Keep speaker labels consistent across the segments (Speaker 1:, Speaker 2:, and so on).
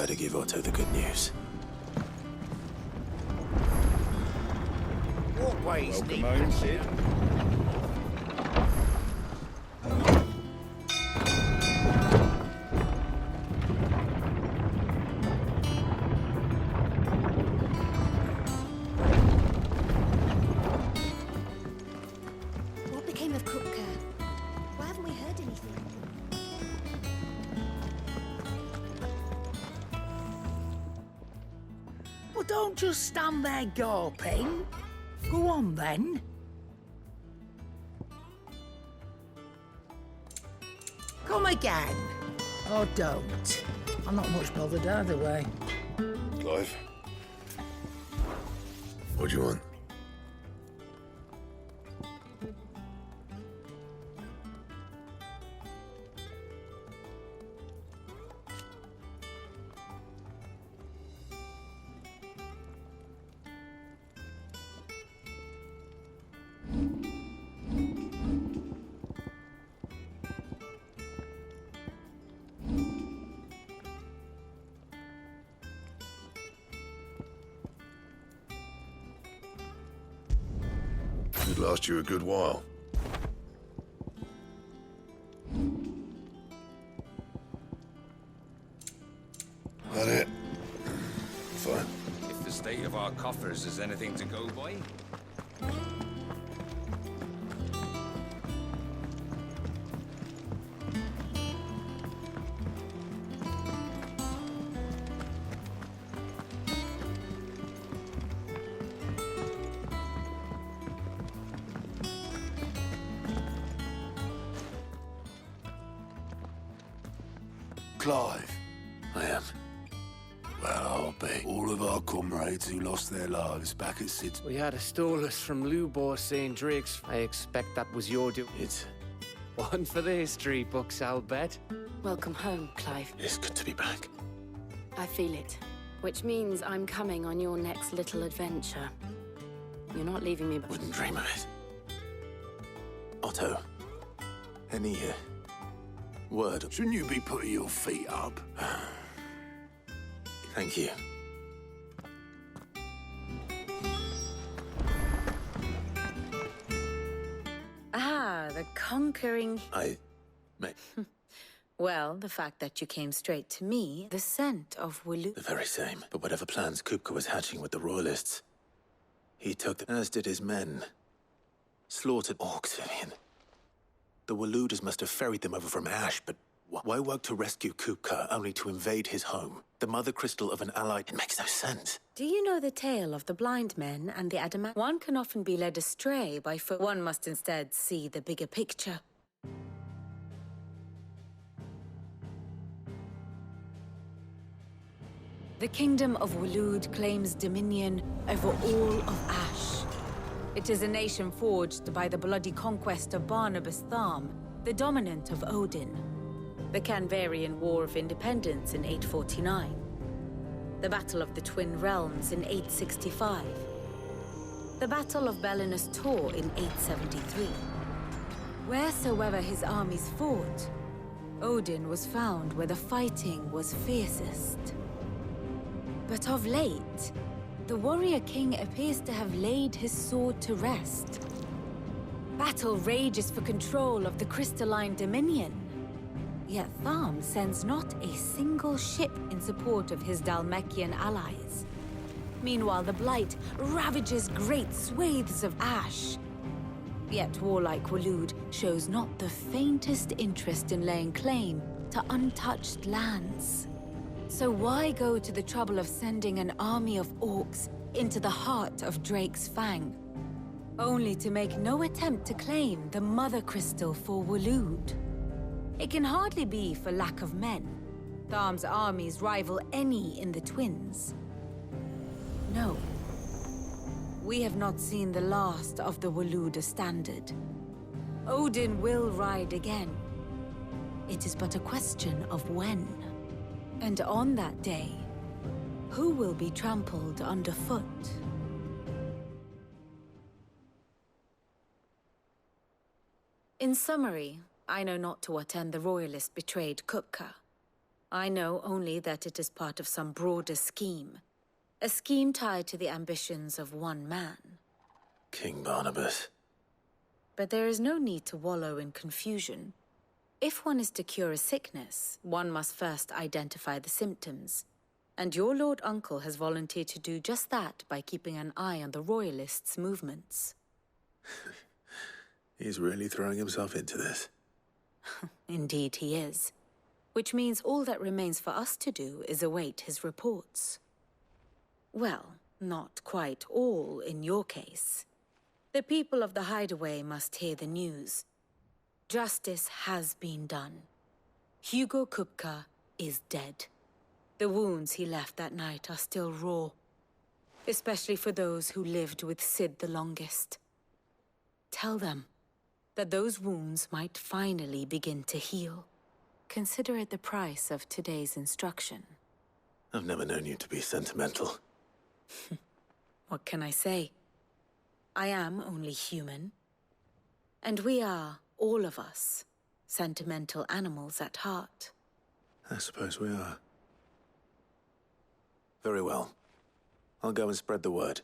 Speaker 1: better give Otto the good news.
Speaker 2: Walkways
Speaker 3: Welcome
Speaker 2: need
Speaker 3: home,
Speaker 2: fixing.
Speaker 3: Sid.
Speaker 4: What became of Kupka? Why haven't we heard anything?
Speaker 2: Well, don't just stand there gawping. Go on, then. Come again. Or don't. I'm not much bothered either way.
Speaker 1: Clive? What do you want? Could last you a good while. That it? Fine.
Speaker 5: If the state of our coffers is anything to go by.
Speaker 1: Clive. I am. Well, I'll be. All of our comrades who lost their lives back at Sid's.
Speaker 6: We had a stolus from Lubor St. Drake's. I expect that was your do.
Speaker 1: It's...
Speaker 6: One for the history books, I'll bet.
Speaker 7: Welcome home, Clive.
Speaker 1: It's good to be back.
Speaker 7: I feel it. Which means I'm coming on your next little adventure. You're not leaving me, but...
Speaker 1: Wouldn't dream of it. Otto. Any, word? Shouldn't you be putting your feet up? Thank you.
Speaker 7: Ah, the conquering...
Speaker 1: Mate,
Speaker 7: Well, the fact that you came straight to me, the scent of Wulu...
Speaker 1: the very same. But whatever plans Kupka was hatching with the Royalists, he took them, as did his men. Slaughtered orcs, Vivian. The Waluders must have ferried them over from Ash, but why work to rescue Kupka only to invade his home? The mother crystal of an ally, it makes no sense.
Speaker 7: Do you know the tale of the blind men and the adamant? One can often be led astray by foot. One must instead see the bigger picture. The kingdom of Waloed claims dominion over all of Ash. It is a nation forged by the bloody conquest of Barnabas Tharm, the dominant of Odin. The Canvarian War of Independence in 849. The Battle of the Twin Realms in 865. The Battle of Belinus Tor in 873. Wheresoever his armies fought, Odin was found where the fighting was fiercest. But of late, the warrior king appears to have laid his sword to rest. Battle rages for control of the crystalline dominion. Yet Tharm sends not a single ship in support of his Dhalmekian allies. Meanwhile, the Blight ravages great swathes of Ash. Yet warlike Waloed shows not the faintest interest in laying claim to untouched lands. So why go to the trouble of sending an army of orcs into the heart of Drake's Fang, only to make no attempt to claim the Mother Crystal for Waloed? It can hardly be for lack of men. Tharm's armies rival any in the Twins. No. We have not seen the last of the Waloed standard. Odin will ride again. It is but a question of when. And on that day, who will be trampled underfoot? In summary, I know not to what end the Royalists betrayed Kupka. I know only that it is part of some broader scheme. A scheme tied to the ambitions of one man.
Speaker 1: King Barnabas.
Speaker 7: But there is no need to wallow in confusion. If one is to cure a sickness, one must first identify the symptoms. And your Lord Uncle has volunteered to do just that by keeping an eye on the Royalists' movements.
Speaker 1: He's really throwing himself into this.
Speaker 7: Indeed he is. Which means all that remains for us to do is await his reports. Well, not quite all in your case. The people of the Hideaway must hear the news. Justice has been done. Hugo Kupka is dead. The wounds he left that night are still raw, especially for those who lived with Sid the longest. Tell them that those wounds might finally begin to heal. Consider it the price of today's instruction.
Speaker 1: I've never known you to be sentimental.
Speaker 7: What can I say? I am only human. And we are, all of us, sentimental animals at heart.
Speaker 1: I suppose we are. Very well. I'll go and spread the word.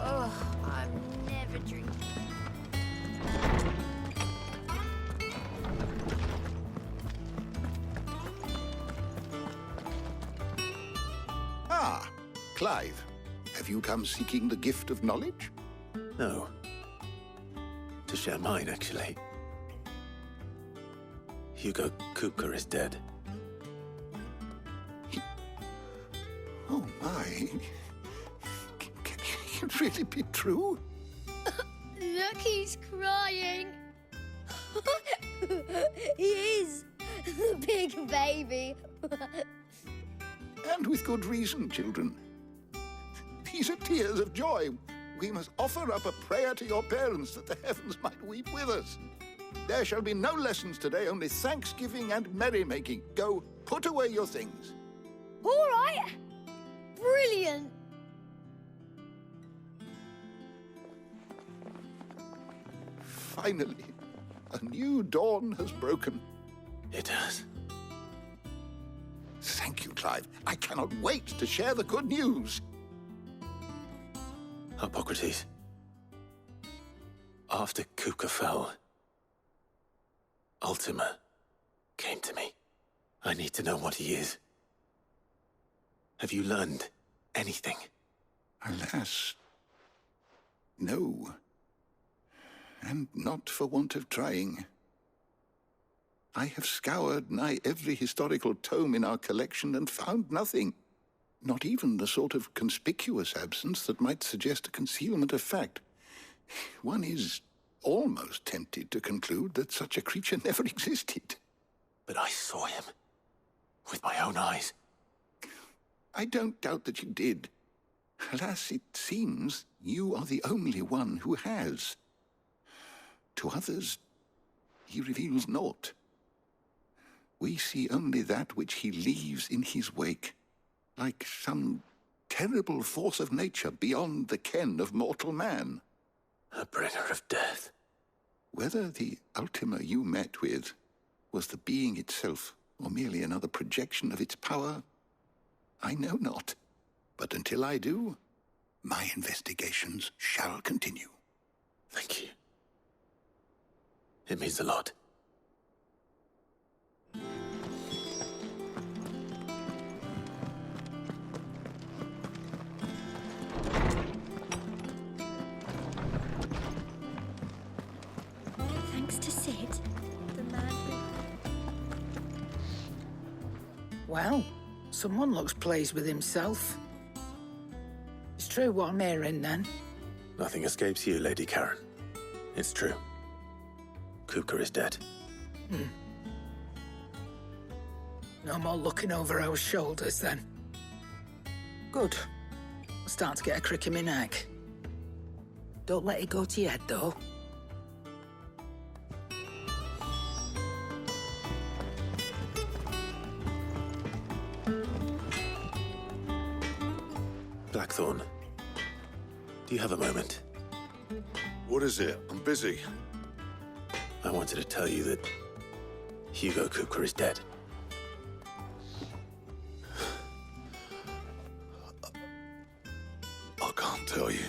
Speaker 4: Oh, I'm never drinking.
Speaker 3: Ah, Clive. Have you come seeking the gift of knowledge?
Speaker 1: No. To share mine, actually. Hugo Kupka is dead.
Speaker 3: Oh, my. Can it really be true?
Speaker 4: Look, he's crying. He is. The big baby.
Speaker 3: And with good reason, children. These are tears of joy. We must offer up a prayer to your parents that the heavens might weep with us. There shall be no lessons today, only thanksgiving and merrymaking. Go, put away your things.
Speaker 4: All right. Brilliant.
Speaker 3: Finally, a new dawn has broken.
Speaker 1: It has.
Speaker 3: Thank you, Clive. I cannot wait to share the good news.
Speaker 1: Hippocrates. After Kupka fell, Ultima came to me. I need to know what he is. Have you learned anything?
Speaker 3: Alas, no. And not for want of trying. I have scoured nigh every historical tome in our collection and found nothing. Not even the sort of conspicuous absence that might suggest a concealment of fact. One is almost tempted to conclude that such a creature never existed.
Speaker 1: But I saw him. With my own eyes.
Speaker 3: I don't doubt that you did. Alas, it seems you are the only one who has. To others, he reveals naught. We see only that which he leaves in his wake, like some terrible force of nature beyond the ken of mortal man.
Speaker 1: A bringer of death.
Speaker 3: Whether the Ultima you met with was the being itself, or merely another projection of its power, I know not. But until I do, my investigations shall continue.
Speaker 1: Thank you. It means a lot.
Speaker 4: Thanks to Sid, the man who...
Speaker 2: Well, someone looks pleased with himself. It's true what I'm hearing, then.
Speaker 1: Nothing escapes you, Lady Karen. It's true. Kupka is dead.
Speaker 2: No more looking over our shoulders, then. Good. I'm starting to get a crick in my neck. Don't let it go to your head, though.
Speaker 1: Blackthorn, do you have a moment?
Speaker 3: What is it? I'm busy.
Speaker 1: I wanted to tell you that Hugo Kupka is dead.
Speaker 3: I can't tell you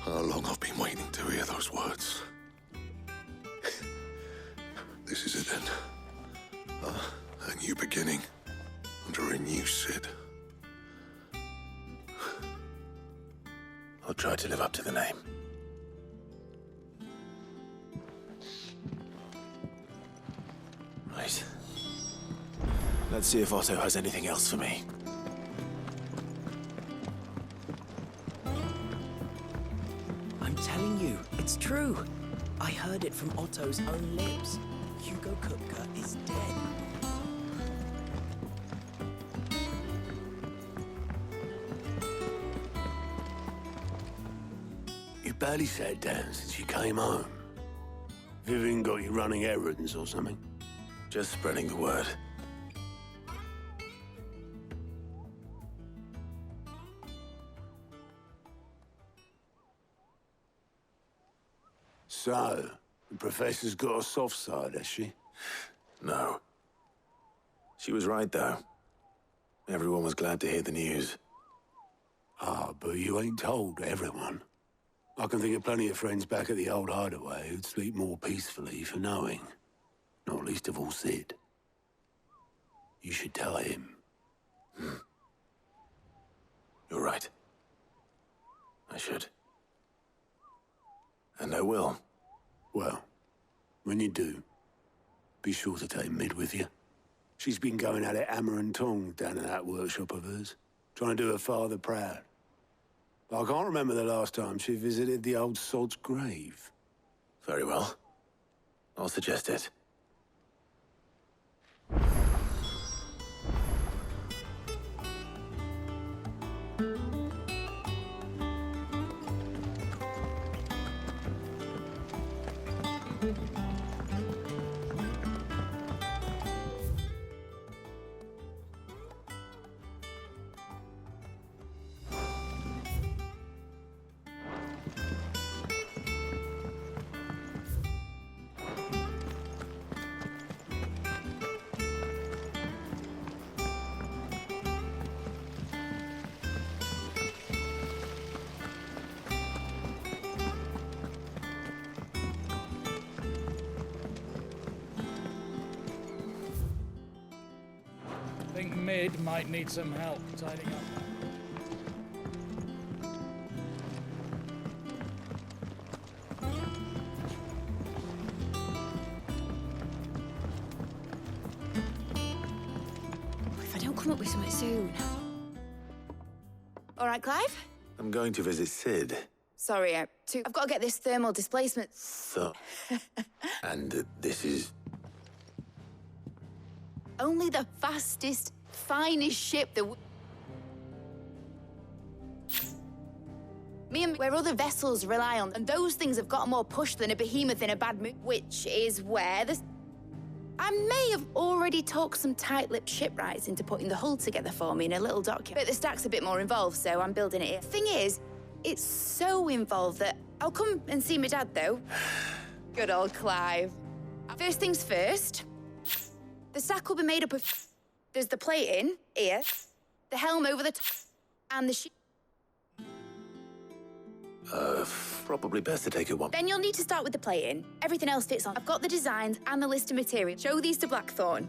Speaker 3: how long I've been waiting to hear those words. This is it then. A new beginning under a new Sid.
Speaker 1: I'll try to live up to the name. Right. Let's see if Otto has anything else for me.
Speaker 8: I'm telling you, it's true. I heard it from Otto's own lips. Hugo Kupka is dead.
Speaker 9: You barely sat down since you came home. Vivian got you running errands or something?
Speaker 1: Just spreading the word.
Speaker 9: So, the professor's got a soft side, has she?
Speaker 1: No. She was right, though. Everyone was glad to hear the news.
Speaker 9: Ah, but you ain't told everyone. I can think of plenty of friends back at the old hideaway who'd sleep more peacefully for knowing. Not least of all Sid. You should tell him.
Speaker 1: You're right. I should. And I will.
Speaker 9: Well, when you do, be sure to take Mid with you. She's been going at it hammer and tongs down in that workshop of hers, trying to do her father proud. But I can't remember the last time she visited the old sod's grave.
Speaker 1: Very well. I'll suggest it.
Speaker 10: I think Mid might need some help tidying up.
Speaker 4: If I don't come up with something soon. All right, Clive?
Speaker 1: I'm going to visit Sid.
Speaker 4: Sorry, I've got to get this thermal displacement.
Speaker 1: So... and this is...
Speaker 4: Only the fastest, finest ship that me and where other vessels rely on, and those things have got more push than a behemoth in a bad mood, which is where the... I may have already talked some tight-lipped shipwrights into putting the hull together for me in a little document. But the stack's a bit more involved, so I'm building it here. Thing is, it's so involved that I'll come and see my dad, though. Good old Clive. First things first, the stack will be made up of... There's the plating, here, the helm over the top, and the sheet.
Speaker 1: Probably best to take it one.
Speaker 4: Then you'll need to start with the plating. Everything else fits on. I've got the designs and the list of materials. Show these to Blackthorn.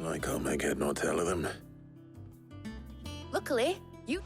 Speaker 1: I can't make head nor tail of them.
Speaker 4: Luckily, you...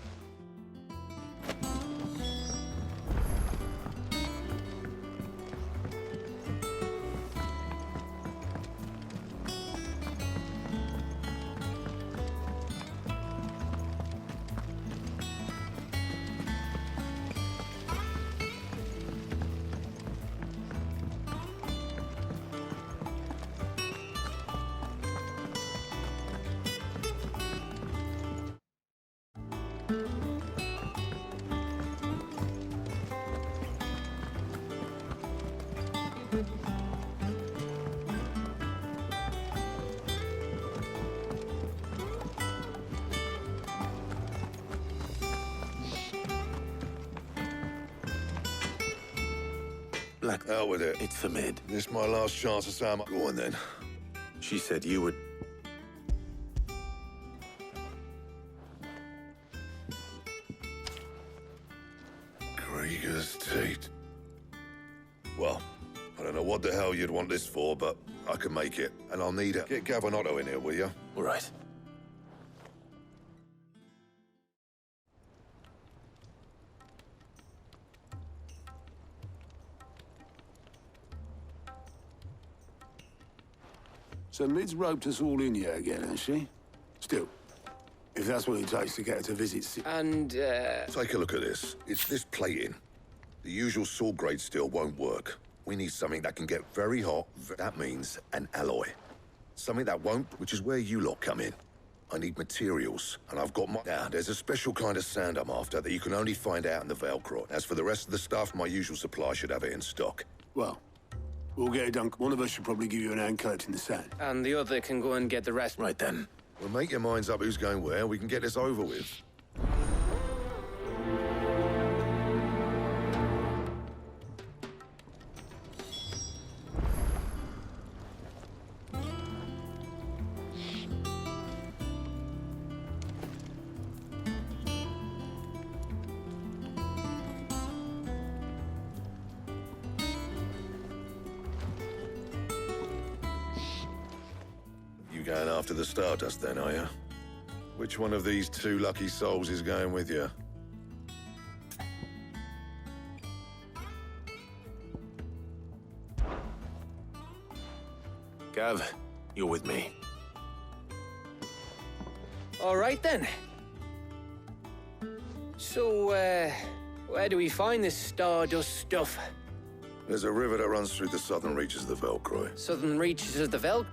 Speaker 1: Black...
Speaker 11: Out with it.
Speaker 1: It's for mid.
Speaker 11: This my last chance to say I'm... Go on, then.
Speaker 1: She said you would...
Speaker 11: Krieger's teeth. Well, I don't know what the hell you'd want this for, but I can make it. And I'll need it. Get Gavin in here, will you?
Speaker 1: All right.
Speaker 9: So Mid's roped us all in here again, has she? Still, if that's what it takes to get her to visit...
Speaker 6: And,
Speaker 11: Take a look at this. It's this plating. The usual sword grade steel won't work. We need something that can get very hot. That means an alloy. Something that won't, which is where you lot come in. I need materials, and I've got my... Now, there's a special kind of sand I'm after that you can only find out in the Velcro. As for the rest of the stuff, my usual supply should have it in stock.
Speaker 9: Well, we'll get it done. One of us should probably give you an hand collecting the sand.
Speaker 6: and the other can go and get the rest.
Speaker 1: Right then.
Speaker 11: Well, make your minds up who's going where. We can get this over with. You going after the Stardust then, are you? Which one of these two lucky souls is going with you?
Speaker 1: Gav, you're with me.
Speaker 6: All right, then. So, where do we find this Stardust stuff?
Speaker 11: There's a river that runs through the southern reaches of the Velcro.
Speaker 6: Southern reaches of the Vel...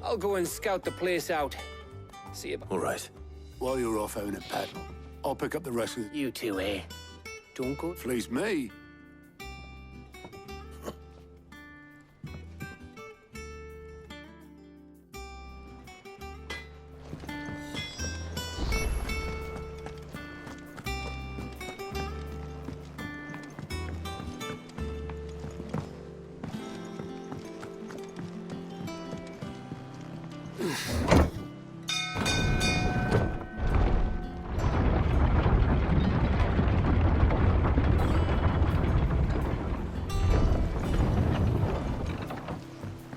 Speaker 6: I'll go and scout the place out. See you...
Speaker 1: All right.
Speaker 9: While you're off having a paddle, I'll pick up the rest of the...
Speaker 6: You two, eh? Don't go...
Speaker 9: Fleece me.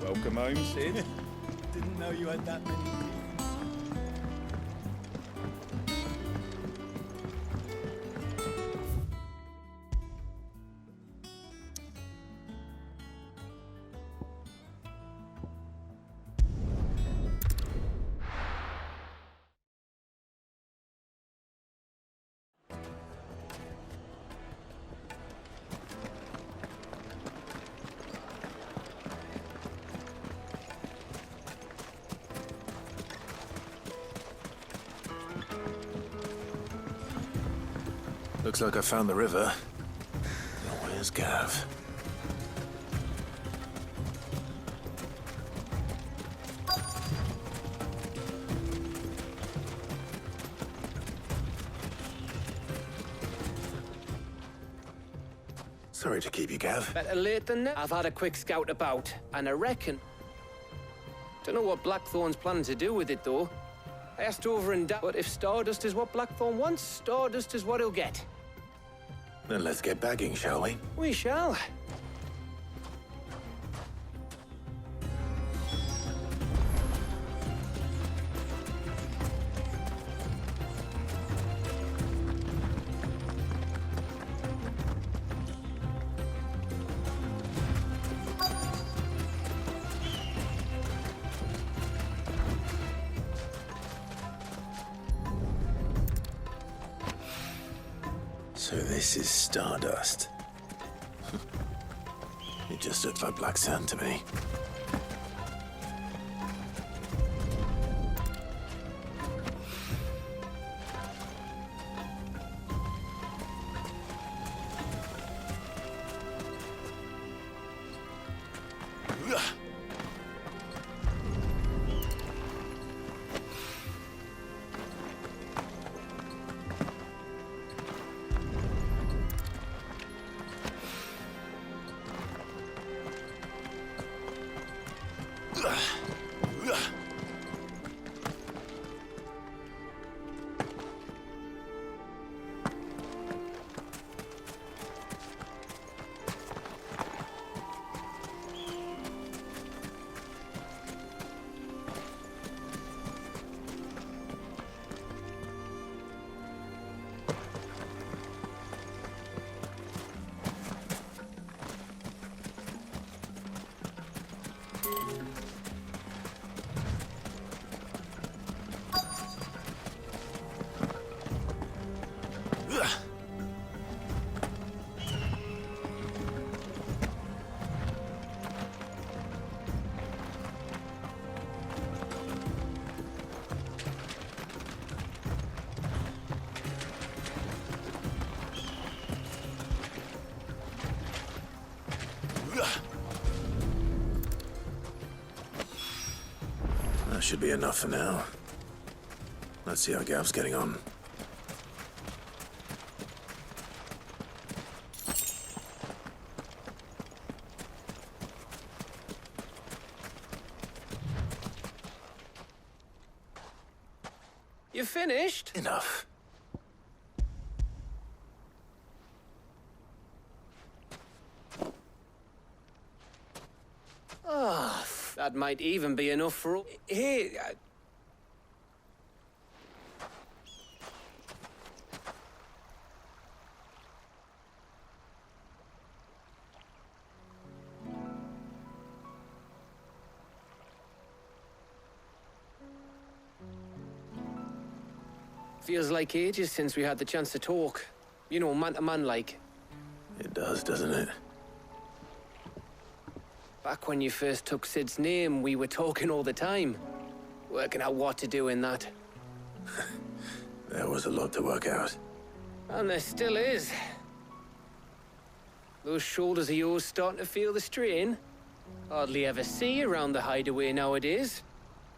Speaker 10: Welcome home, Sid. Didn't know you had that many.
Speaker 1: Looks like I found the river. Now where's Gav? Sorry to keep you, Gav.
Speaker 6: Better late than never. I've had a quick scout about, and I reckon... Don't know what Blackthorn's planning to do with it, though. I asked over and down, but if Stardust is what Blackthorn wants, Stardust is what he'll get.
Speaker 1: Then let's get bagging, shall we?
Speaker 6: We shall.
Speaker 1: So this is Stardust. It just looked like black sand to me. That should be enough for now. Let's see how Gav's getting on.
Speaker 6: You finished?
Speaker 1: Enough.
Speaker 6: Ah, that might even be enough for all. Here. Feels like ages since we had the chance to talk. You know, man to man like.
Speaker 1: It does, doesn't it?
Speaker 6: Back when you first took Sid's name, we were talking all the time. Working out what to do in that.
Speaker 1: There was a lot to work out.
Speaker 6: And there still is. Those shoulders of yours starting to feel the strain. Hardly ever see you around the hideaway nowadays.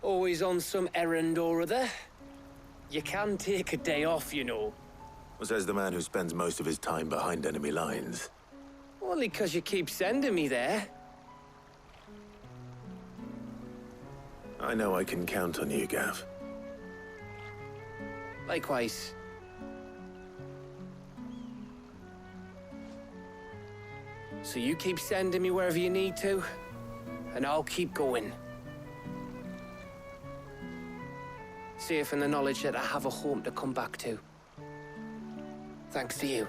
Speaker 6: Always on some errand or other. You can take a day off, you know.
Speaker 1: Says the man who spends most of his time behind enemy lines.
Speaker 6: Only 'cause you keep sending me there.
Speaker 1: I know I can count on you, Gav.
Speaker 6: Likewise. So you keep sending me wherever you need to, and I'll keep going. Safe in the knowledge that I have a home to come back to. Thanks to you.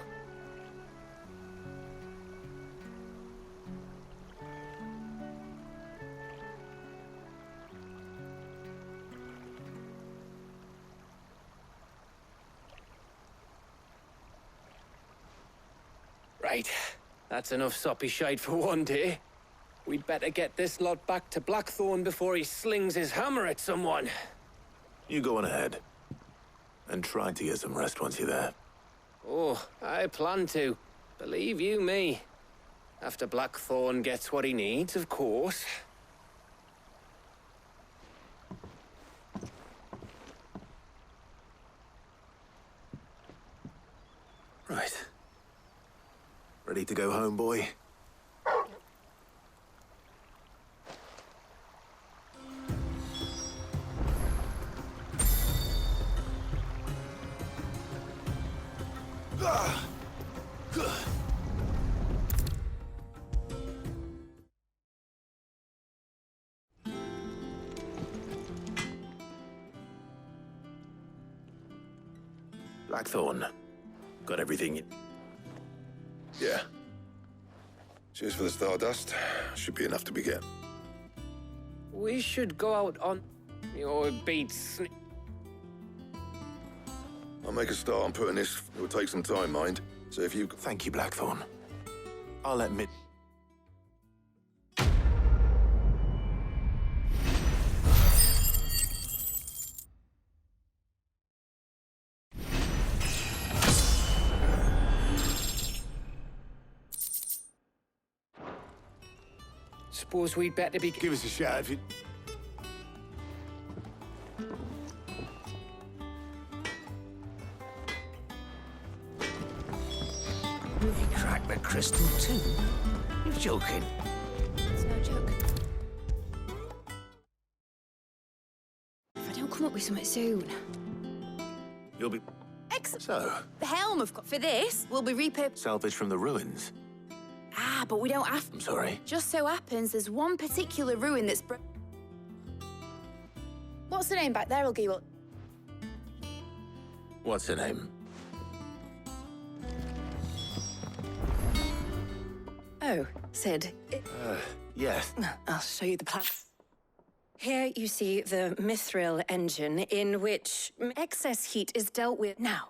Speaker 6: Right. That's enough soppy shite for one day. We'd better get this lot back to Blackthorn before he slings his hammer at someone.
Speaker 1: You go on ahead. And try to get some rest once you're there.
Speaker 6: Oh, I plan to. Believe you me. After Blackthorn gets what he needs, of course.
Speaker 1: Right. Ready to go home, boy? Blackthorn. Got everything?
Speaker 11: Yeah. Cheers for the stardust. Should be enough to begin.
Speaker 6: We should go out on your beats.
Speaker 11: I'll make a start on putting this. It will take some time, mind. So if you...
Speaker 1: Thank you, Blackthorn. I'll admit...
Speaker 6: Suppose we'd better be...
Speaker 9: Give us a shout if you...
Speaker 8: They cracked the crystal too? You're joking.
Speaker 4: It's no joke. be something soon.
Speaker 1: You'll be...
Speaker 4: Excellent.
Speaker 1: So,
Speaker 4: The helm, for this, will be repurposed.
Speaker 1: salvage from the ruins.
Speaker 4: Ah, but we don't have...
Speaker 1: I'm sorry.
Speaker 4: Just so happens there's one particular ruin that's... What's the name back there, Ilgil?
Speaker 1: What's her name?
Speaker 12: Oh, Sid.
Speaker 1: Yes.
Speaker 12: I'll show you the plan. Here you see the mithril engine in which excess heat is dealt with. Now,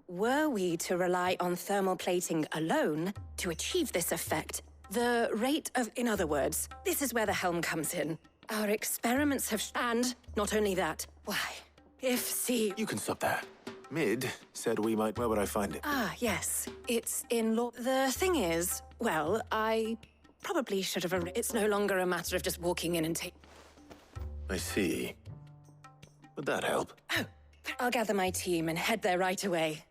Speaker 12: were we to rely on thermal plating alone to achieve this effect, the rate of... In other words, this is where the helm comes in. Our experiments have... And not only that, why, if see...
Speaker 1: You can stop there. Mid said we might... Where would I find it?
Speaker 12: Ah, yes. It's in law... The thing is, well, I probably should have... It's no longer a matter of just walking in and taking...
Speaker 1: I see. Would that help?
Speaker 12: Oh, I'll gather my team and head there right away.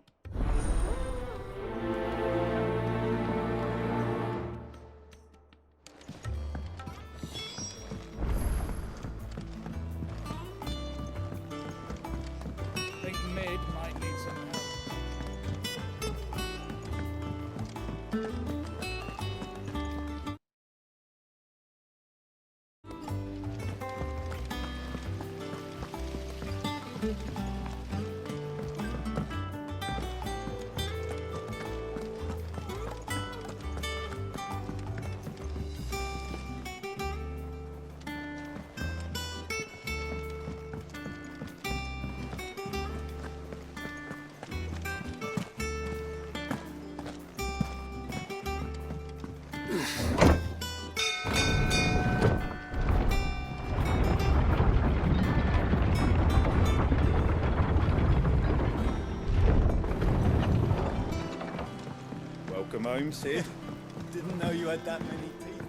Speaker 10: I think Mid might need some help.
Speaker 13: Welcome home, Sid. Didn't know you had that many teeth.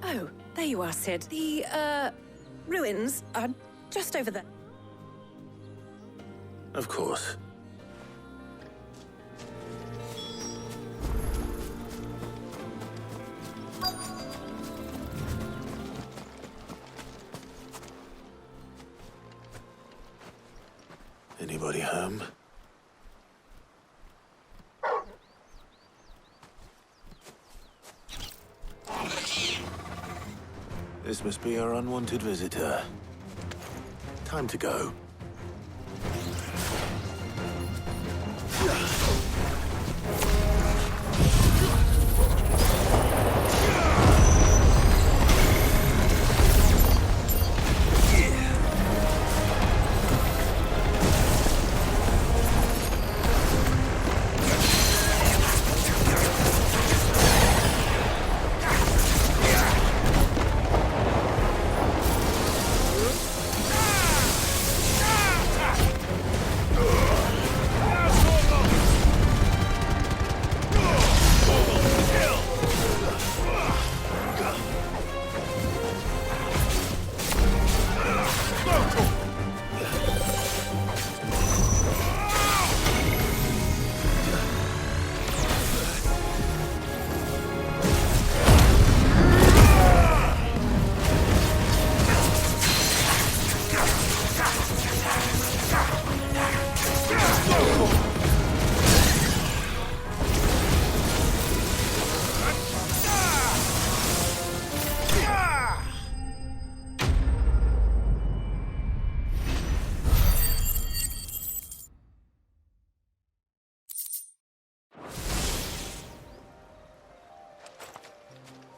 Speaker 12: Oh, there you are, Sid. The, ruins are just over there.
Speaker 1: Of course. Anybody home? This must be our unwanted visitor. Time to go.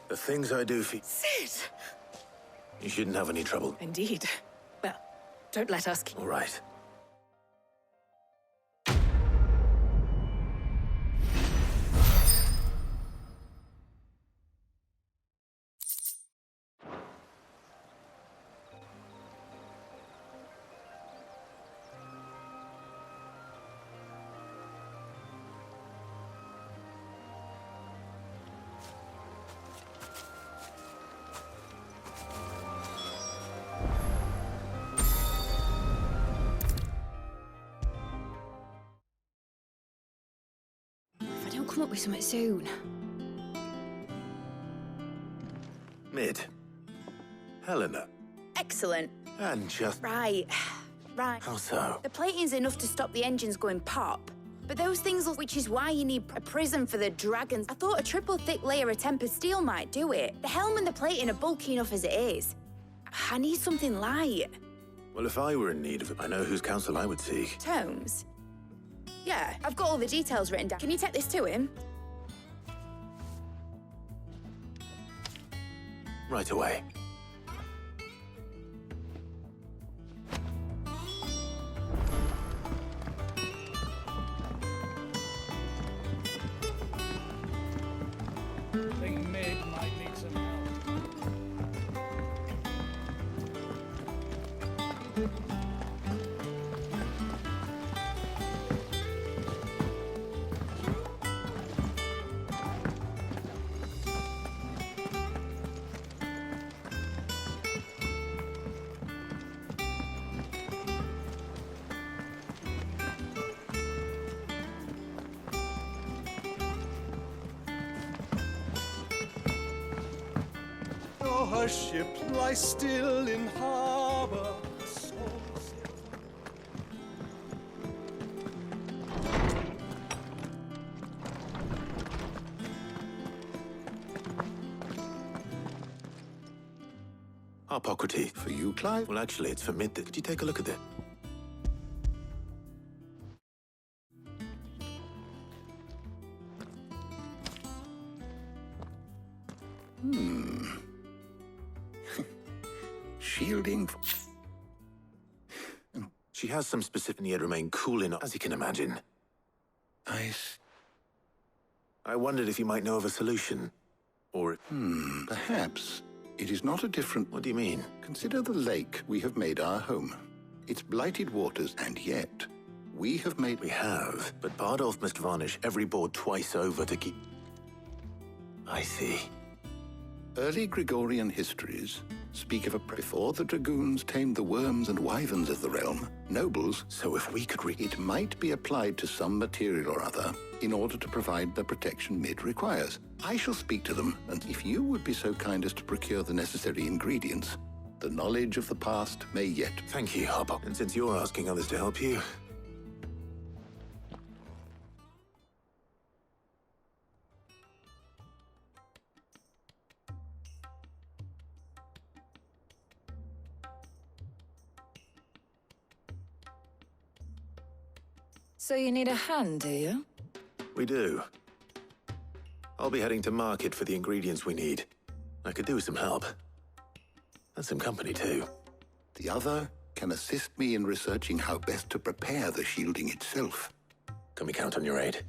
Speaker 1: The things I do for you.
Speaker 12: Sid!
Speaker 1: You shouldn't have any trouble.
Speaker 12: Indeed. Well, don't let us keep...
Speaker 1: All right.
Speaker 4: If I don't come up with something soon.
Speaker 1: Mid. Helena.
Speaker 4: Excellent.
Speaker 1: And just...
Speaker 4: Right. Right.
Speaker 1: How so?
Speaker 4: The plating's enough to stop the engines going pop. But those things, which is why you need a prism for the dragons. I thought a triple thick layer of tempered steel might do it. The helm and the plating are bulky enough as it is. I need something light.
Speaker 1: Well, if I were in need of it, I know whose counsel I would seek.
Speaker 4: Tomes? Yeah, I've got all the details written down. Can you take this to him?
Speaker 1: Right away.
Speaker 10: I think Mid might need some help.
Speaker 13: Oh, her ship lies still in harbor.
Speaker 1: Hippocrates.
Speaker 3: For you, Clive?
Speaker 1: Well, actually, it's for Mid. Could you take a look at it?
Speaker 3: Shielding...
Speaker 1: She has some specific need to remain cool enough, as you can imagine. I wondered if you might know of a solution. Or...
Speaker 3: Perhaps. It is not a different...
Speaker 1: What do you mean?
Speaker 3: Consider the lake we have made our home. It's blighted waters, and yet we have made...
Speaker 1: We have, but Bardolph must varnish every board twice over to keep... I see.
Speaker 3: Early Gregorian histories speak of a before the dragoons tamed the worms and wyverns of the realm, nobles, so if we could read it might be applied to some material or other in order to provide the protection Mid requires. I shall speak to them, and if you would be so kind as to procure the necessary ingredients, the knowledge of the past may yet...
Speaker 1: Thank you, Hobbo. And since you're asking others to help you...
Speaker 14: So you need a hand, do you?
Speaker 1: We do. I'll be heading to market for the ingredients we need. I could do with some help. And some company, too.
Speaker 3: The other can assist me in researching how best to prepare the shielding itself.
Speaker 1: Can we count on your aid?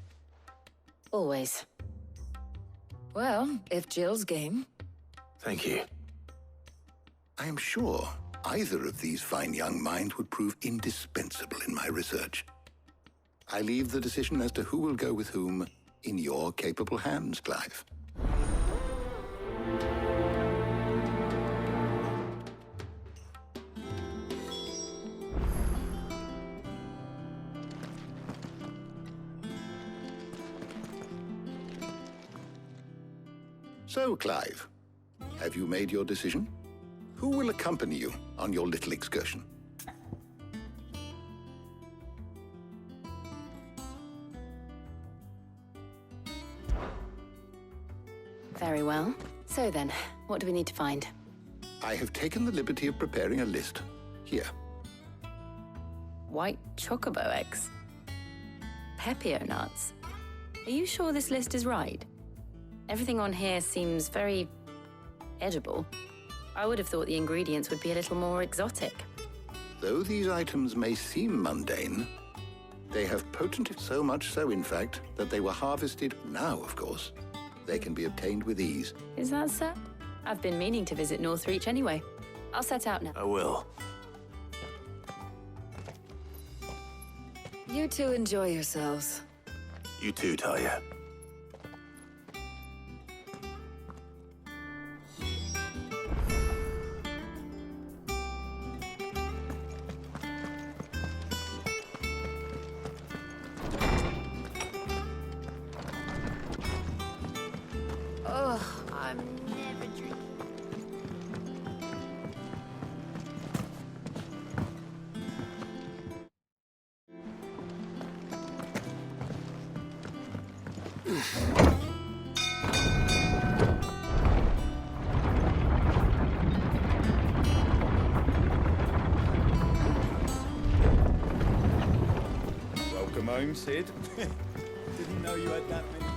Speaker 14: Always. Well, if Jill's game.
Speaker 1: Thank you.
Speaker 3: I am sure either of these fine young minds would prove indispensable in my research. I leave the decision as to who will go with whom in your capable hands, Clive. So, Clive, have you made your decision? Who will accompany you on your little excursion?
Speaker 12: Very well. So then, what do we need to find?
Speaker 3: I have taken the liberty of preparing a list. Here.
Speaker 12: White chocobo eggs. Pepio nuts. Are you sure this list is right? Everything on here seems very edible. I would have thought the ingredients would be a little more exotic.
Speaker 3: Though these items may seem mundane, they have potent, so much so, in fact, that they were harvested now, of course. They can be obtained with ease.
Speaker 12: Is that so? I've been meaning to visit Northreach anyway. I'll set out now.
Speaker 1: I will.
Speaker 14: You two enjoy yourselves.
Speaker 1: You too, Talia.
Speaker 4: Ugh, I'm never drinking.
Speaker 13: Welcome home, Sid. Didn't know you had that many teeth.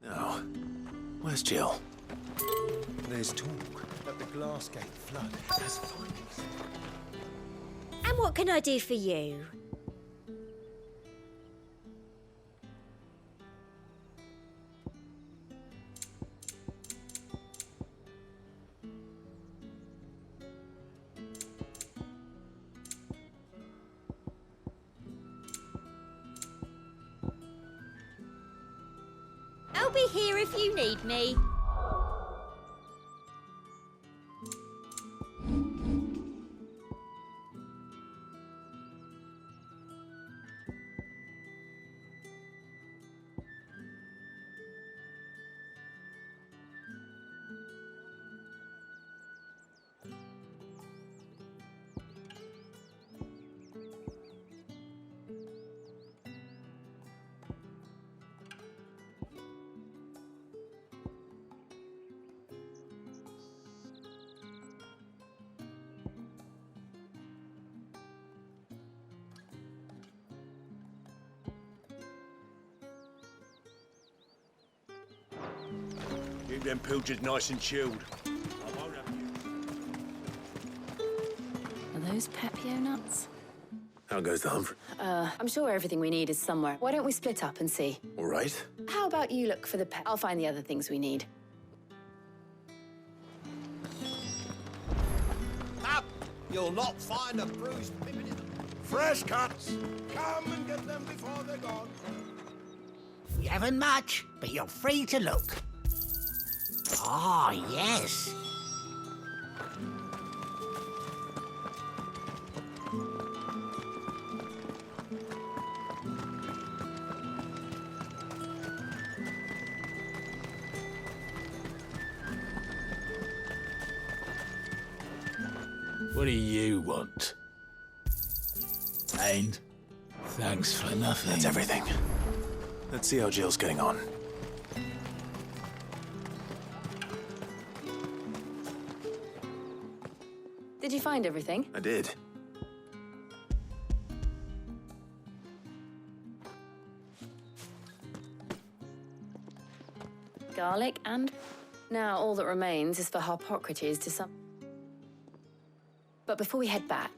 Speaker 1: Now, where's Jill?
Speaker 13: There's talk that the Glassgate flood has finally...
Speaker 15: And what can I do for you? I'll be here if you need me.
Speaker 9: Keep them pilchards nice and chilled. I won't have you.
Speaker 4: Are those Pepio nuts?
Speaker 1: How goes the hunt?
Speaker 4: I'm sure everything we need is somewhere. Why don't we split up and see?
Speaker 1: All right.
Speaker 4: How about you look for the I'll find the other things we need.
Speaker 16: Up! You'll not find a bruised pippin in the... Fresh cuts! Come and get them before they're gone.
Speaker 17: We haven't much, but you're free to look. Ah, yes.
Speaker 18: What do you want? And thanks for nothing.
Speaker 1: That's everything. Let's see how Jill's getting on.
Speaker 4: Did you find everything?
Speaker 1: I did.
Speaker 4: Garlic and... Now all that remains is for Harpocrates to some... But before we head back...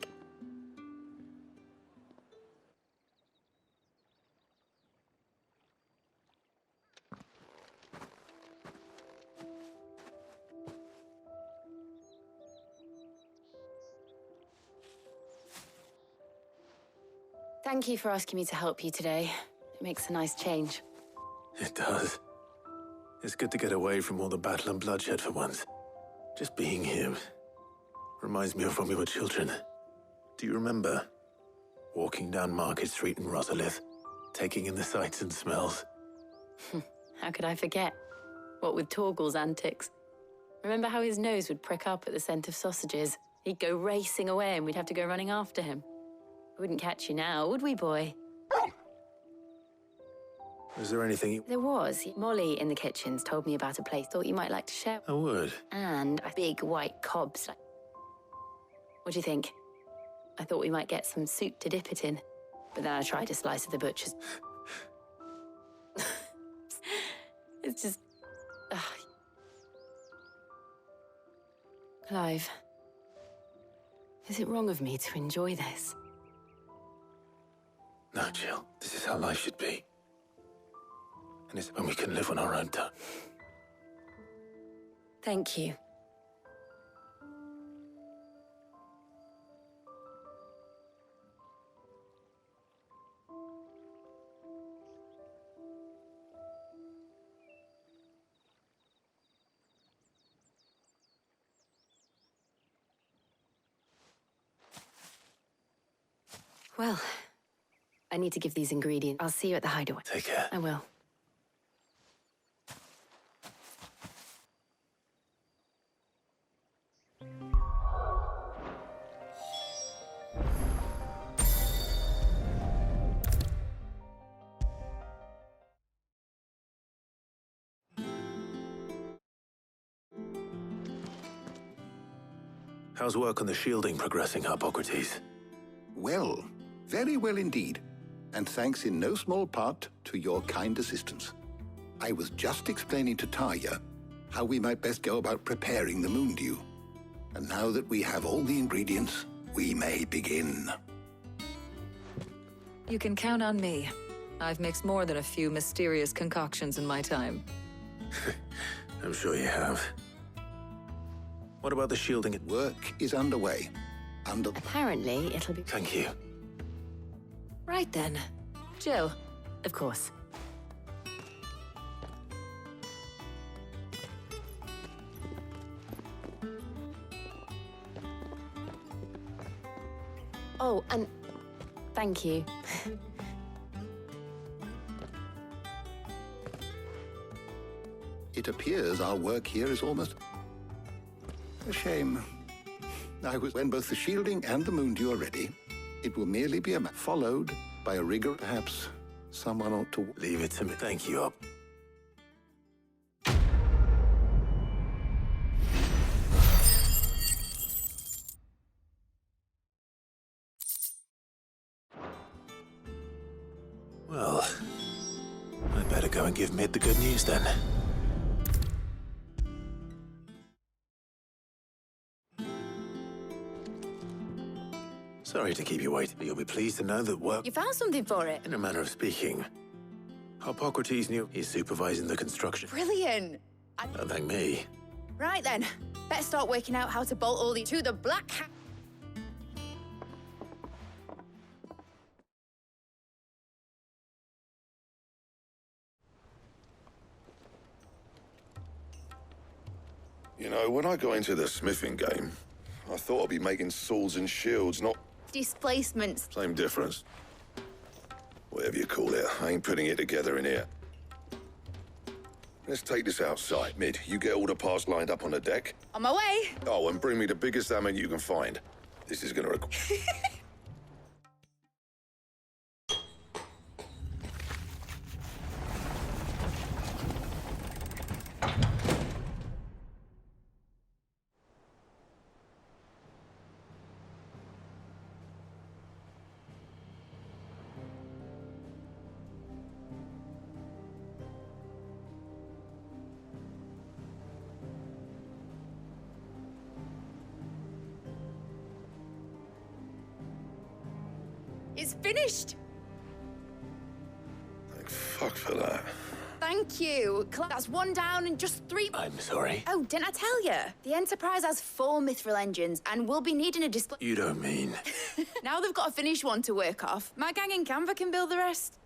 Speaker 4: Thank you for asking me to help you today. It makes a nice change.
Speaker 1: It does. It's good to get away from all the battle and bloodshed for once. Just being here reminds me of when we were children. Do you remember? Walking down Market Street in Rosalith, taking in the sights and smells.
Speaker 4: How could I forget? What with Torgal's antics. Remember how his nose would prick up at the scent of sausages? He'd go racing away and we'd have to go running after him. We wouldn't catch you now, would we, boy?
Speaker 1: Was there anything you...
Speaker 4: There was. Molly in the kitchens told me about a place thought you might like to share.
Speaker 1: I would.
Speaker 4: And a big white cobs. What do you think? I thought we might get some soup to dip it in. But then I tried a slice of the butcher's. It's just... Clive, is it wrong of me to enjoy this?
Speaker 1: No, Jill. This is how life should be. And it's when we can live on our own terms.
Speaker 4: Thank you. Well, I need to give these ingredients. I'll see you at the hideaway.
Speaker 1: Take care.
Speaker 4: I will.
Speaker 1: How's work on the shielding progressing, Harpocrates?
Speaker 3: Well, very well indeed. And thanks in no small part to your kind assistance. I was just explaining to Tarja how we might best go about preparing the moondew. And now that we have all the ingredients, we may begin.
Speaker 14: You can count on me. I've mixed more than a few mysterious concoctions in my time.
Speaker 1: I'm sure you have. What about the shielding?
Speaker 3: Work is underway.
Speaker 4: Apparently, it'll be...
Speaker 1: Thank you.
Speaker 4: Right then. Jill. Of course. Oh, and thank you.
Speaker 3: It appears our work here is almost... a shame. When both the shielding and the moondew are ready, it will merely be followed by a rigor. Perhaps someone ought to...
Speaker 1: Leave it to me. Thank you, Up. Well, I'd better go and give Mid the good news then. Sorry to keep you waiting, but you'll be pleased to know that work...
Speaker 4: You found something for it?
Speaker 1: In a manner of speaking. Hippocrates knew he's supervising the construction.
Speaker 4: Brilliant.
Speaker 1: Don't thank me.
Speaker 4: Right then. Better start working out how to bolt all these to the black hat.
Speaker 11: You know, when I got into the smithing game, I thought I'd be making swords and shields, not...
Speaker 4: Displacements.
Speaker 11: Same difference. Whatever you call it, I ain't putting it together in here. Let's take this outside. Mid, you get all the parts lined up on the deck.
Speaker 4: On my way.
Speaker 11: Oh, and bring me the biggest hammer you can find. This is gonna require...
Speaker 4: It's finished.
Speaker 11: Thank fuck for that.
Speaker 4: Thank you. That's one down and just 3...
Speaker 1: I'm sorry.
Speaker 4: Oh, didn't I tell you? The Enterprise has 4 mithril engines and we'll be needing a display...
Speaker 1: You don't mean...
Speaker 4: Now they've got a finished one to work off. My gang in Canva can build the rest.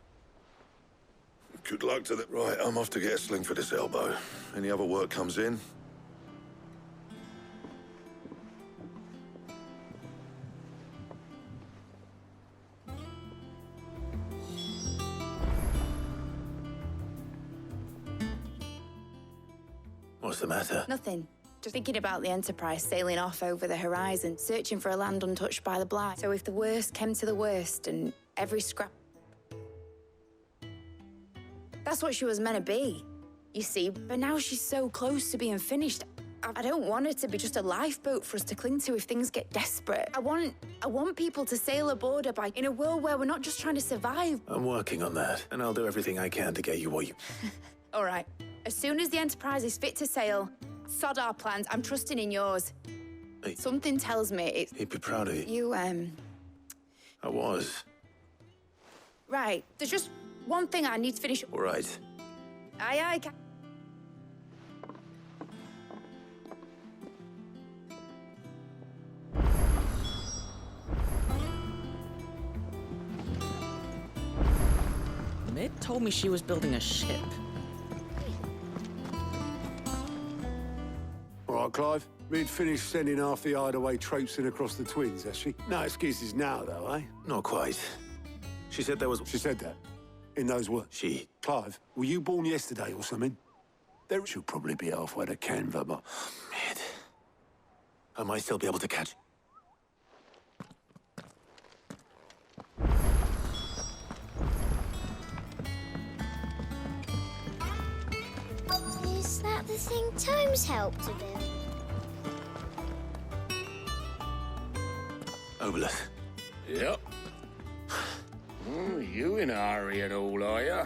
Speaker 11: Good luck to the... Right, I'm off to get a sling for this elbow. Any other work comes in,
Speaker 1: What's the matter?
Speaker 4: Nothing. Just thinking about the Enterprise sailing off over the horizon, searching for a land untouched by the Blight. So if the worst came to the worst and every scrap... That's what she was meant to be, you see. But now she's so close to being finished. I don't want her to be just a lifeboat for us to cling to if things get desperate. I want people to sail aboard her in a world where we're not just trying to survive.
Speaker 1: I'm working on that, and I'll do everything I can to get you what you...
Speaker 4: All right. As soon as the Enterprise is fit to sail, sod our plans. I'm trusting in yours.
Speaker 1: Hey.
Speaker 4: Something tells me it's...
Speaker 1: He'd be proud of you.
Speaker 4: You,
Speaker 1: I was.
Speaker 4: Right. There's just one thing I need to finish...
Speaker 1: All right.
Speaker 4: Aye, aye, Cap...
Speaker 8: Mid told me she was building a ship.
Speaker 9: All right, Clive. Mid finished sending half the hideaway traipsing across the Twins, has she? No excuses now, though, eh?
Speaker 1: Not quite. She said there was...
Speaker 9: She said that? In those words?
Speaker 1: She...
Speaker 9: Clive, were you born yesterday or something? There she'll probably be halfway to Canva, but...
Speaker 1: Mid... I might still be able to catch...
Speaker 15: Is that the thing Tomes helped to build?
Speaker 1: Obelus.
Speaker 5: Yep. You in a hurry at all, are you?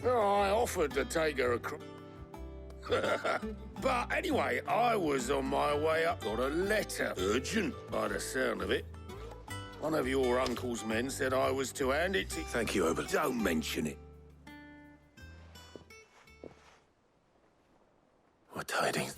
Speaker 5: Oh, I offered to take her across. But anyway, I was on my way up. Got a letter. Urgent, by the sound of it. One of your uncle's men said I was to hand it to...
Speaker 1: Thank you, Obelus.
Speaker 5: Don't mention it.
Speaker 1: What tidings?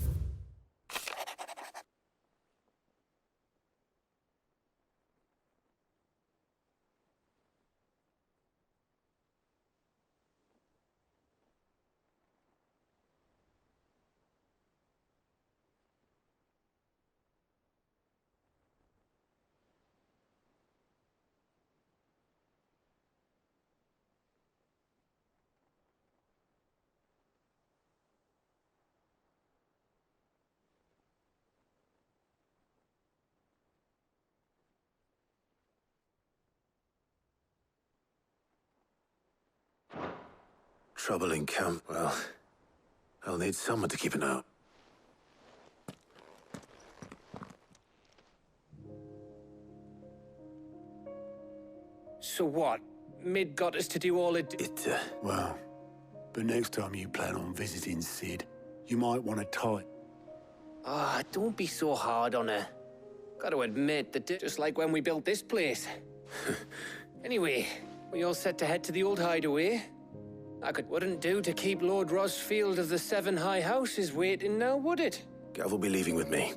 Speaker 1: Trouble in camp. Well, I'll need someone to keep an eye out.
Speaker 6: So what? Mid got us to do all it...
Speaker 9: Well, but next time you plan on visiting Sid, you might want to tie...
Speaker 6: Ah, don't be so hard on her. Gotta admit that just like when we built this place. Anyway, we all set to head to the old hideaway. Wouldn't do to keep Lord Rosfield of the Seven High Houses waiting now, would it?
Speaker 1: Gav will be leaving with me.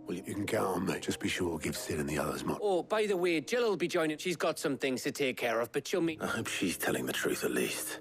Speaker 1: Will you?
Speaker 9: You can count on me. Just be sure to give Sid and the others my...
Speaker 6: Oh, by the way, Jill will be joining. She's got some things to take care of, but she'll meet...
Speaker 1: I hope she's telling the truth at least.